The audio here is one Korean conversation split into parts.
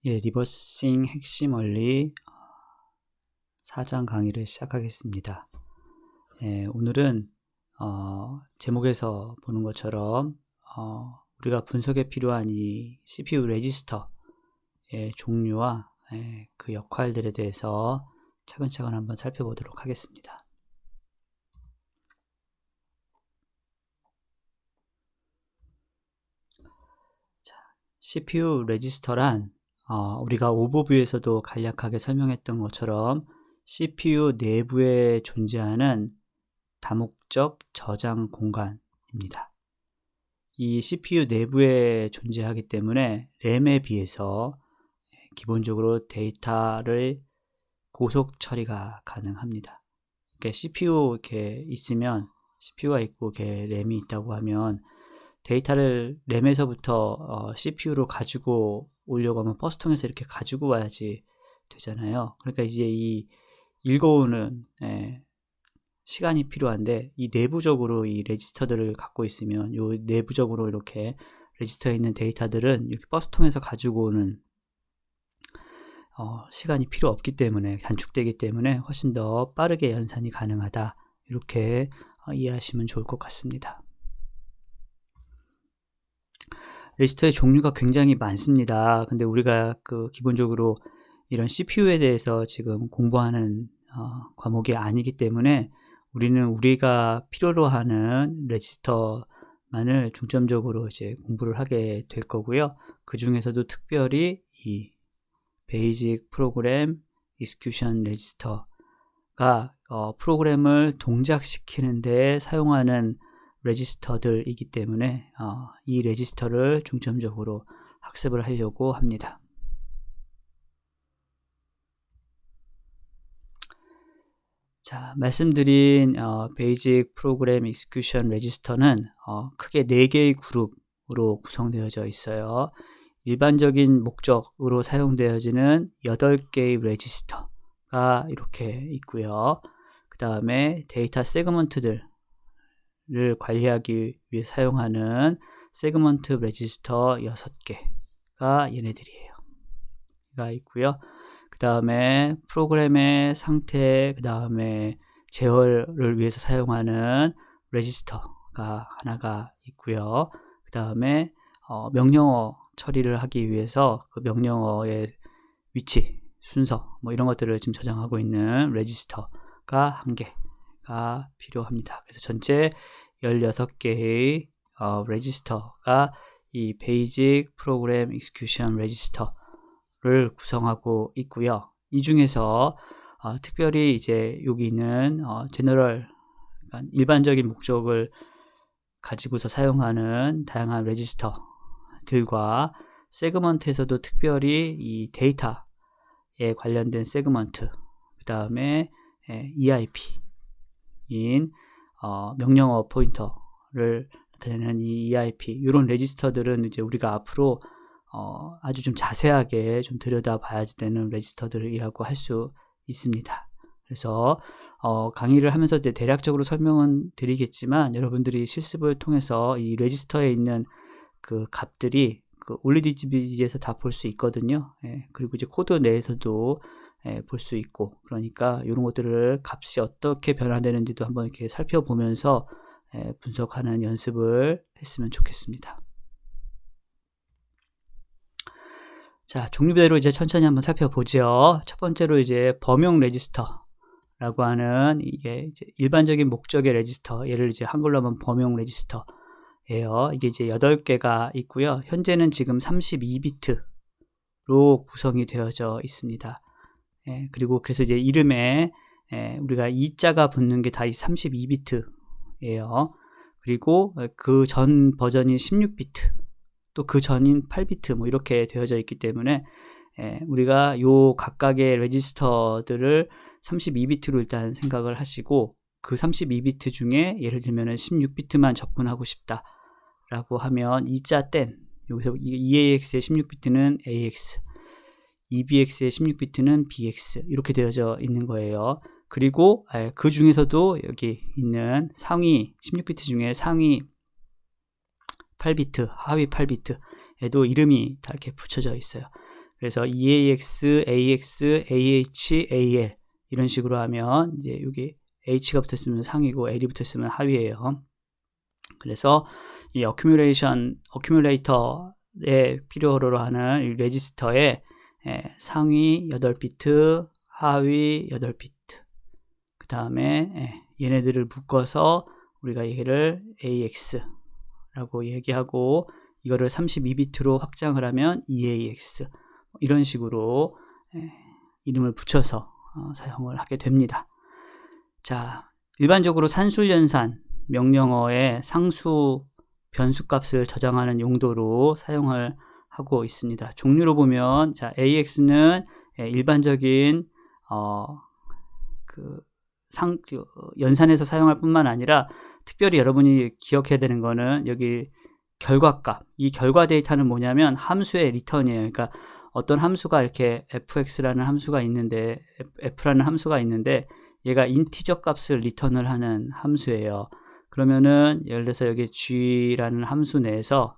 리버싱 핵심 원리 4장 강의를 시작하겠습니다. 오늘은 제목에서 보는 것처럼 우리가 분석에 필요한 이 CPU 레지스터의 종류와 그 역할들에 대해서 차근차근 한번 살펴보도록 하겠습니다. CPU 레지스터란 우리가 오버뷰에서도 간략하게 설명했던 것처럼 CPU 내부에 존재하는 다목적 저장 공간입니다. 이 CPU 내부에 존재하기 때문에 램에 비해서 기본적으로 데이터를 고속 처리가 가능합니다. 그러니까 CPU 이렇게 있으면 CPU가 있고 이렇게 램이 있다고 하면 데이터를 램에서부터 CPU로 가지고 오려고 하면 버스 통해서 이렇게 가지고 와야지 되잖아요. 그러니까 이제 이 읽어오는 시간이 필요한데, 이 내부적으로 이 레지스터들을 갖고 있으면 요 내부적으로 이렇게 레지스터에 있는 데이터들은 이렇게 버스 통해서 가지고 오는 시간이 필요 없기 때문에, 단축되기 때문에 훨씬 더 빠르게 연산이 가능하다, 이렇게 이해하시면 좋을 것 같습니다. 레지스터의 종류가 굉장히 많습니다. 근데 우리가 기본적으로 이런 CPU에 대해서 지금 공부하는 과목이 아니기 때문에 우리는 우리가 필요로 하는 레지스터만을 중점적으로 이제 공부를 하게 될 거고요. 그 중에서도 특별히 이 베이직 프로그램 익스큐션 레지스터가 프로그램을 동작시키는 데 사용하는 레지스터들이기 때문에 이 레지스터를 중점적으로 학습을 하려고 합니다. 자, 말씀드린 베이직 프로그램 익스큐션 레지스터는 크게 4개의 그룹으로 구성되어져 있어요. 일반적인 목적으로 사용되어지는 8개의 레지스터가 이렇게 있고요. 그 다음에 데이터 세그먼트들을 관리하기 위해 사용하는 세그먼트 레지스터 6개가 얘네들이에요. 가 있고요. 그 다음에 프로그램의 상태, 그 다음에 제어를 위해서 사용하는 레지스터가 하나가 있고요. 그 다음에 명령어 처리를 하기 위해서 그 명령어의 위치, 순서, 뭐 이런 것들을 지금 저장하고 있는 레지스터가 한 개가 필요합니다. 그래서 전체 16개의 레지스터가 이 베이직 프로그램 익스큐션 레지스터를 구성하고 있고요. 이 중에서 특별히 이제 여기 있는 제너럴, 그러니까 일반적인 목적을 가지고서 사용하는 다양한 레지스터들과 세그먼트에서도 특별히 이 데이터에 관련된 세그먼트, 그 다음에 EIP인 명령어 포인터를 나타내는 이 EIP, 이런 레지스터들은 이제 우리가 앞으로 아주 좀 자세하게 좀 들여다봐야지 되는 레지스터들이라고 할 수 있습니다. 그래서 강의를 하면서 이제 대략적으로 설명은 드리겠지만, 여러분들이 실습을 통해서 이 레지스터에 있는 그 값들이 그 올리디지비에서 다 볼 수 있거든요. 그리고 이제 코드 내에서도 볼 수 있고, 그러니까 이런 것들을 값이 어떻게 변화되는지도 한번 이렇게 살펴보면서 분석하는 연습을 했으면 좋겠습니다. 자, 종류별로 이제 천천히 한번 살펴보죠. 첫 번째로 이제 범용 레지스터라고 하는, 이게 이제 일반적인 목적의 레지스터, 얘를 이제 한글로 하면 범용 레지스터예요. 이게 이제 8개가 있고요. 현재는 지금 32비트로 구성이 되어져 있습니다. 그리고 그래서 이제 이름에 우리가 2자가 붙는 게 다 32비트예요. 그리고 그 전 버전이 16비트, 또 그 전인 8비트 뭐 이렇게 되어져 있기 때문에 우리가 요 각각의 레지스터들을 32비트로 일단 생각을 하시고, 그 32비트 중에 예를 들면 16비트만 접근하고 싶다 라고 하면 2자 땐, 여기서 EAX의 16비트는 AX, EBX의 16비트는 BX, 이렇게 되어져 있는 거예요. 그리고 그 중에서도 여기 있는 상위 16비트 중에 상위 8비트, 하위 8비트에도 이름이 다 이렇게 붙여져 있어요. 그래서 EAX, AX, AH, AL 이런 식으로 하면 이제 여기 H가 붙었으면 상위고 L이 붙었으면 하위예요. 그래서 이 어큐뮬레이터에 필요로 하는 이 레지스터에 상위 8비트, 하위 8비트, 그 다음에 얘네들을 묶어서 우리가 얘를 AX라고 얘기하고 이거를 32비트로 확장을 하면 EAX 이런 식으로 이름을 붙여서 사용을 하게 됩니다. 자, 일반적으로 산술연산 명령어의 상수 변수값을 저장하는 용도로 사용을 하고 있습니다. 종류로 보면 자, AX는 일반적인 연산에서 사용할 뿐만 아니라 특별히 여러분이 기억해야 되는 거는 여기 결과값, 이 결과 데이터는 뭐냐면 함수의 리턴이에요. 그러니까 어떤 함수가 이렇게 fx라는 함수가 있는데 f라는 함수가 있는데 얘가 인티저 값을 리턴을 하는 함수예요. 그러면은 예를 들어서 여기 g라는 함수 내에서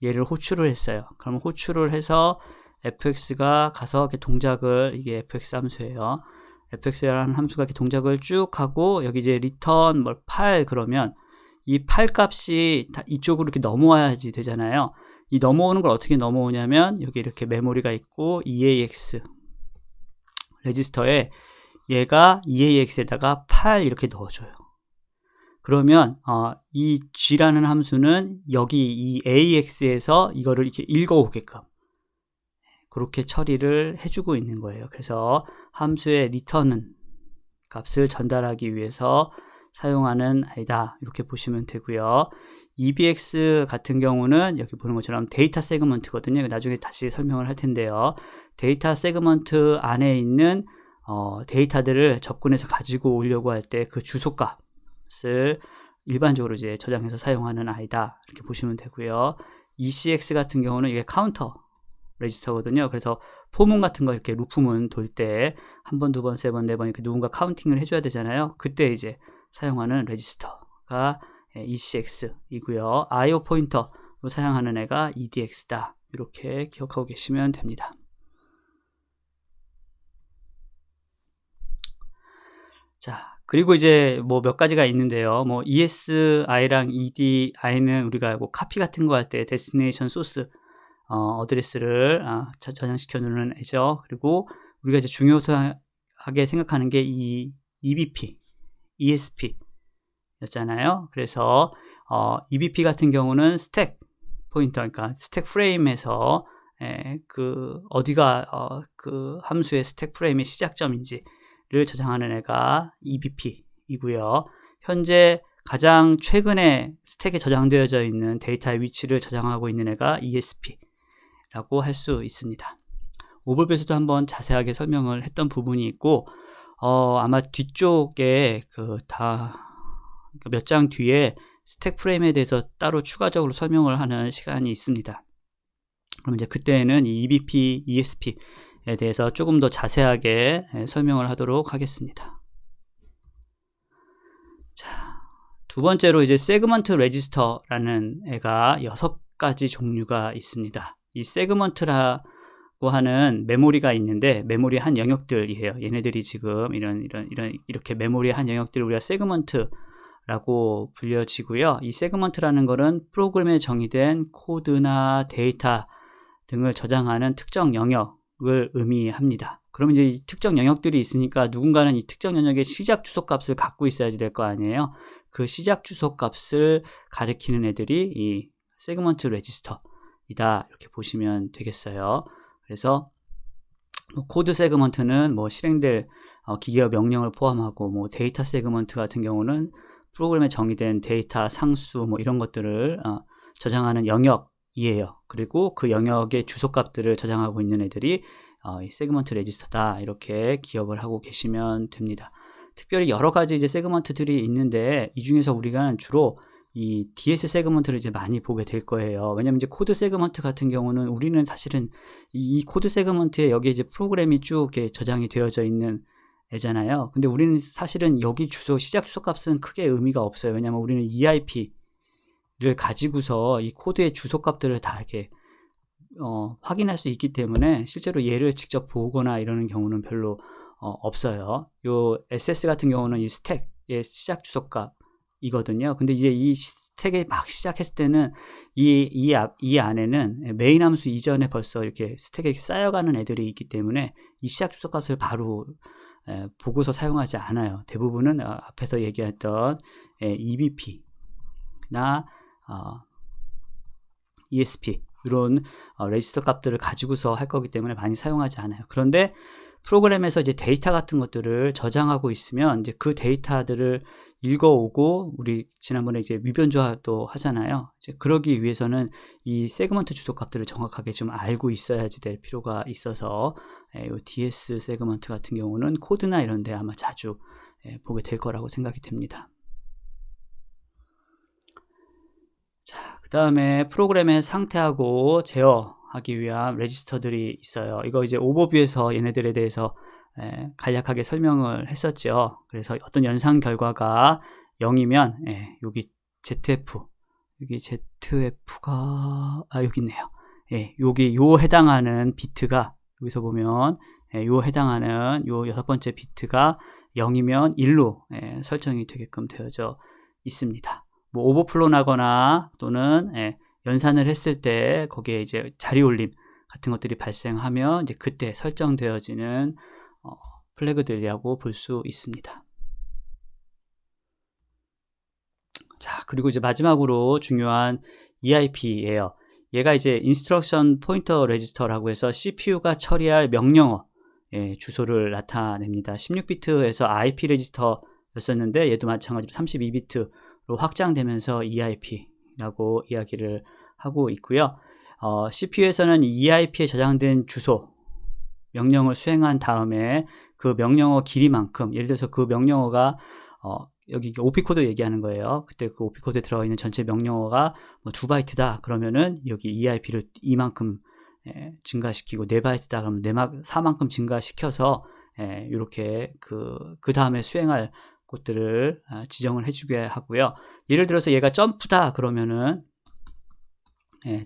얘를 호출을 했어요. 그러면 호출을 해서 fx가 가서 이렇게 동작을, 이게 fx 함수예요. fx라는 함수가 이렇게 동작을 쭉 하고 여기 이제 리턴 8 그러면 이 8 값이 이쪽으로 이렇게 넘어와야지 되잖아요. 이 넘어오는 걸 어떻게 넘어오냐면 여기 이렇게 메모리가 있고 EAX 레지스터에 얘가 EAX에다가 8 이렇게 넣어줘요. 그러면 이 G라는 함수는 여기 이 AX에서 이거를 이렇게 읽어오게끔 그렇게 처리를 해주고 있는 거예요. 그래서 함수의 리턴은 값을 전달하기 위해서 사용하는 아이다, 이렇게 보시면 되고요. EBX 같은 경우는 여기 보는 것처럼 데이터 세그먼트거든요. 나중에 다시 설명을 할 텐데요. 데이터 세그먼트 안에 있는 데이터들을 접근해서 가지고 오려고 할 때 그 주소값을 일반적으로 이제 저장해서 사용하는 아이다, 이렇게 보시면 되고요. ECX 같은 경우는 이게 카운터 레지스터거든요. 그래서 포문 같은 거 이렇게 루프문 돌 때 한 번, 두 번, 세 번, 네 번 이렇게 누군가 카운팅을 해줘야 되잖아요. 그때 이제 사용하는 레지스터가 ECX이고요. IO 포인터로 사용하는 애가 EDX다. 이렇게 기억하고 계시면 됩니다. 자, 그리고 이제 뭐 몇 가지가 있는데요. 뭐 ESI랑 EDI는 우리가 뭐 카피 같은 거 할 때 데스티네이션 소스 어드레스를 저장시켜 놓는 애죠. 그리고 우리가 이제 중요하게 생각하는 게 이 EBP, ESP 였잖아요. 그래서 EBP 같은 경우는 스택 포인터, 그러니까 스택 프레임에서 그 어디가 그 함수의 스택 프레임의 시작점인지를 저장하는 애가 EBP이고요. 현재 가장 최근에 스택에 저장되어져 있는 데이터의 위치를 저장하고 있는 애가 ESP라고 할 수 있습니다. 오버뷰에서도 한번 자세하게 설명을 했던 부분이 있고 아마 뒤쪽에 몇 장 뒤에 스택 프레임에 대해서 따로 추가적으로 설명을 하는 시간이 있습니다. 그럼 이제 그때는 이 EBP, ESP에 대해서 조금 더 자세하게 설명을 하도록 하겠습니다. 자, 두 번째로 이제 세그먼트 레지스터라는 애가 6가지 종류가 있습니다. 이 세그먼트라고 하는 메모리가 있는데 메모리 한 영역들이에요. 얘네들이 지금 이렇게 메모리 한 영역들을 우리가 세그먼트라고 불려지고요. 이 세그먼트라는 거는 프로그램에 정의된 코드나 데이터 등을 저장하는 특정 영역을 의미합니다. 그럼 이제 이 특정 영역들이 있으니까 누군가는 이 특정 영역의 시작 주소 값을 갖고 있어야지 될 거 아니에요. 그 시작 주소 값을 가리키는 애들이 이 세그먼트 레지스터이다, 이렇게 보시면 되겠어요. 그래서 코드 세그먼트는 뭐 실행될 기계어 명령을 포함하고, 뭐 데이터 세그먼트 같은 경우는 프로그램에 정의된 데이터 상수 뭐 이런 것들을 저장하는 영역이에요. 그리고 그 영역의 주소값들을 저장하고 있는 애들이 이 세그먼트 레지스터다, 이렇게 기억을 하고 계시면 됩니다. 특별히 여러 가지 이제 세그먼트들이 있는데 이 중에서 우리가 주로 이 DS 세그먼트를 이제 많이 보게 될 거예요. 왜냐면 이제 코드 세그먼트 같은 경우는 우리는 사실은 이 코드 세그먼트에 여기 이제 프로그램이 쭉 이렇게 저장이 되어져 있는 애잖아요. 근데 우리는 사실은 여기 시작 주소 값은 크게 의미가 없어요. 왜냐면 우리는 EIP를 가지고서 이 코드의 주소 값들을 다 이렇게 확인할 수 있기 때문에 실제로 얘를 직접 보거나 이러는 경우는 별로 없어요. 요 SS 같은 경우는 이 스택의 시작 주소값이거든요. 근데 이제 이 스택에 막 시작했을 때는 이 안에는 메인 함수 이전에 벌써 이렇게 스택에 쌓여가는 애들이 있기 때문에 이 시작 주소값을 바로 보고서 사용하지 않아요. 대부분은 앞에서 얘기했던 EBP나 ESP 이런 레지스터 값들을 가지고서 할 거기 때문에 많이 사용하지 않아요. 그런데 프로그램에서 이제 데이터 같은 것들을 저장하고 있으면 이제 그 데이터들을 읽어오고, 우리 지난번에 이제 위변조화도 하잖아요. 이제 그러기 위해서는 이 세그먼트 주소 값들을 정확하게 좀 알고 있어야지 될 필요가 있어서 이 DS 세그먼트 같은 경우는 코드나 이런 데 아마 자주 보게 될 거라고 생각이 됩니다. 자, 그 다음에 프로그램의 상태하고 제어하기 위한 레지스터들이 있어요. 이거 이제 오버뷰에서 얘네들에 대해서 간략하게 설명을 했었죠. 그래서 어떤 연산 결과가 0이면 여기 ZF, 여기 ZF가 여기 있네요. 여기 요 해당하는 비트가, 여기서 보면 요 해당하는 요 6번째 비트가 0이면 1로 설정이 되게끔 되어져 있습니다. 뭐 오버플로 나거나 또는 연산을 했을 때 거기에 이제 자리 올림 같은 것들이 발생하면 이제 그때 설정되어지는 플래그들이라고 볼 수 있습니다. 자, 그리고 이제 마지막으로 중요한 EIP예요. 얘가 이제 Instruction Pointer Register라고 해서 CPU가 처리할 명령어 주소를 나타냅니다. 16비트에서 IP 레지스터였었는데 얘도 마찬가지로 32비트로 확장되면서 EIP라고 이야기를 하고 있고요. CPU에서는 EIP에 저장된 주소 명령을 수행한 다음에 그 명령어 길이만큼, 예를 들어서 그 명령어가 여기 OP-코드 얘기하는 거예요. 그때 그 OP-코드에 들어있는 전체 명령어가 뭐 2바이트다 그러면은 여기 EIP를 이만큼 증가시키고, 4바이트다 그러면 4만큼 증가시켜서 이렇게 그 다음에 수행할 곳들을 지정을 해주게 하고요. 예를 들어서 얘가 점프다 그러면은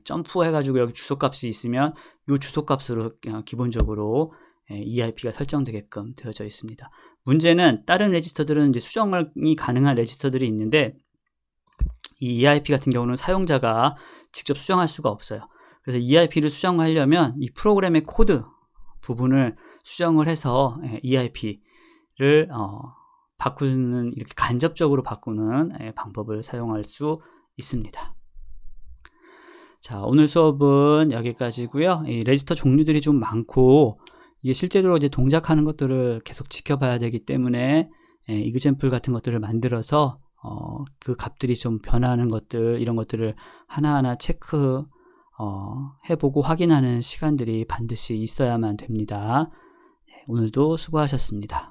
점프 해가지고 여기 주소값이 있으면 이 주소값으로 기본적으로 EIP가 설정되게끔 되어져 있습니다. 문제는 다른 레지스터들은 이제 수정이 가능한 레지스터들이 있는데 이 EIP 같은 경우는 사용자가 직접 수정할 수가 없어요. 그래서 EIP를 수정하려면 이 프로그램의 코드 부분을 수정을 해서 EIP를 바꾸는, 이렇게 간접적으로 바꾸는 방법을 사용할 수 있습니다. 자, 오늘 수업은 여기까지고요. 이 레지스터 종류들이 좀 많고 이게 실제로 이제 동작하는 것들을 계속 지켜봐야 되기 때문에 이그젬플 같은 것들을 만들어서 그 값들이 좀 변하는 것들, 이런 것들을 하나하나 체크 해보고 확인하는 시간들이 반드시 있어야만 됩니다. 오늘도 수고하셨습니다.